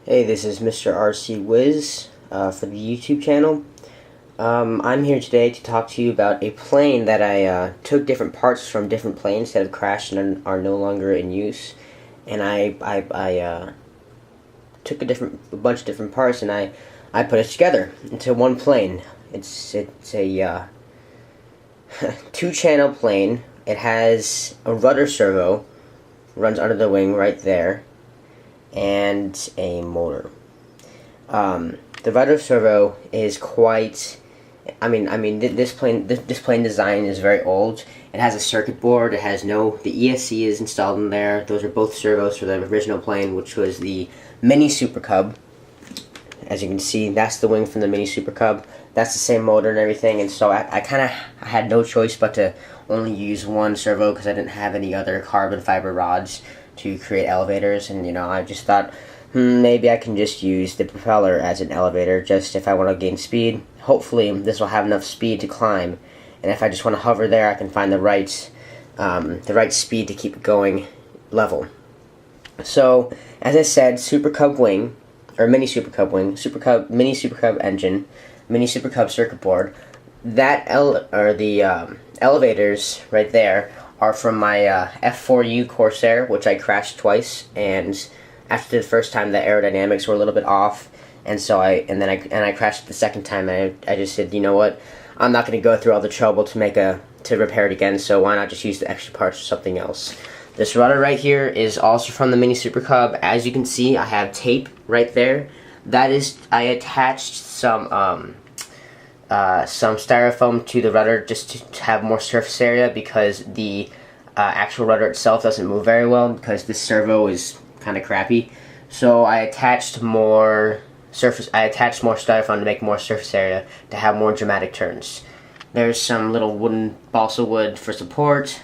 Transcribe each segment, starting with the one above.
Hey, this is Mr. RC Wiz for the YouTube channel. I'm here today to talk to you about a plane that I took different parts from different planes that have crashed and are no longer in use, and I took a bunch of different parts and I put it together into one plane. It's a two-channel plane. It has a rudder servo, runs under the wing right there, and a motor. The rudder servo is quite. This plane design is very old. It has a circuit board. It has the ESC is installed in there. Those are both servos for the original plane, which was the Mini Supercub. As you can see, that's the wing from the Mini Supercub. That's the same motor and everything, and so I had no choice but to only use one servo because I didn't have any other carbon fiber rods to create elevators, and I just thought maybe I can just use the propeller as an elevator just if I want to gain speed. Hopefully this will have enough speed to climb, and if I just want to hover there, I can find the right speed to keep it going level. So as I said, Supercub wing, or Mini Supercub wing, Mini Supercub engine, Mini Supercub circuit board. That elevators right there are from my F4U Corsair, which I crashed twice, and after the first time the aerodynamics were a little bit off, and so I crashed the second time, and I just said, you know what, I'm not going to go through all the trouble to repair it again, so why not just use the extra parts for something else. This rudder right here is also from the Mini Supercub. As you can see, I have tape right there. That is, I attached some styrofoam to the rudder just to have more surface area, because the actual rudder itself doesn't move very well because this servo is kind of crappy. So I attached more styrofoam to make more surface area to have more dramatic turns. There's some little wooden balsa wood for support.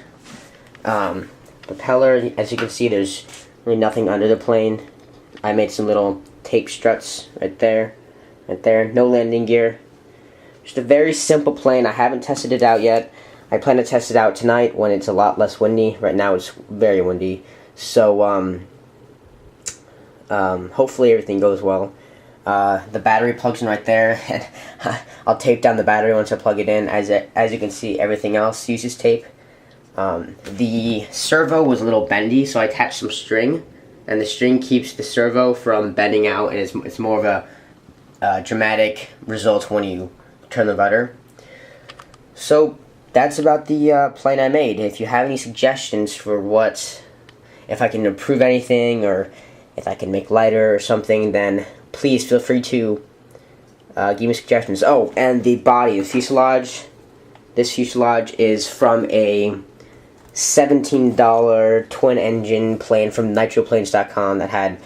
Propeller, as you can see, there's really nothing under the plane. I made some little tape struts right there. No landing gear. Just a very simple plane. I haven't tested it out yet. I plan to test it out tonight when it's a lot less windy. Right now it's very windy. So hopefully everything goes well. The battery plugs in right there. I'll tape down the battery once I plug it in. As you can see, everything else uses tape. The servo was a little bendy, so I attached some string, and the string keeps the servo from bending out, and it's more of a dramatic result when you turn the rudder. So that's about the plane I made. If you have any suggestions for if I can improve anything, or if I can make lighter or something, then please feel free to give me suggestions. Oh, and the body, the fuselage. This fuselage is from a $17 twin engine plane from nitroplanes.com that had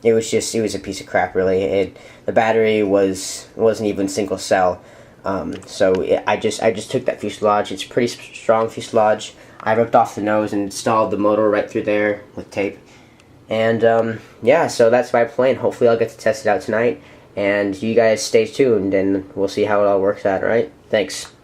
it was a piece of crap, really. The battery wasn't even single cell. I just took that fuselage. It's a pretty strong fuselage. I ripped off the nose and installed the motor right through there with tape. And yeah, so that's my plane. Hopefully I'll get to test it out tonight, and you guys stay tuned and we'll see how it all works out, alright? Thanks.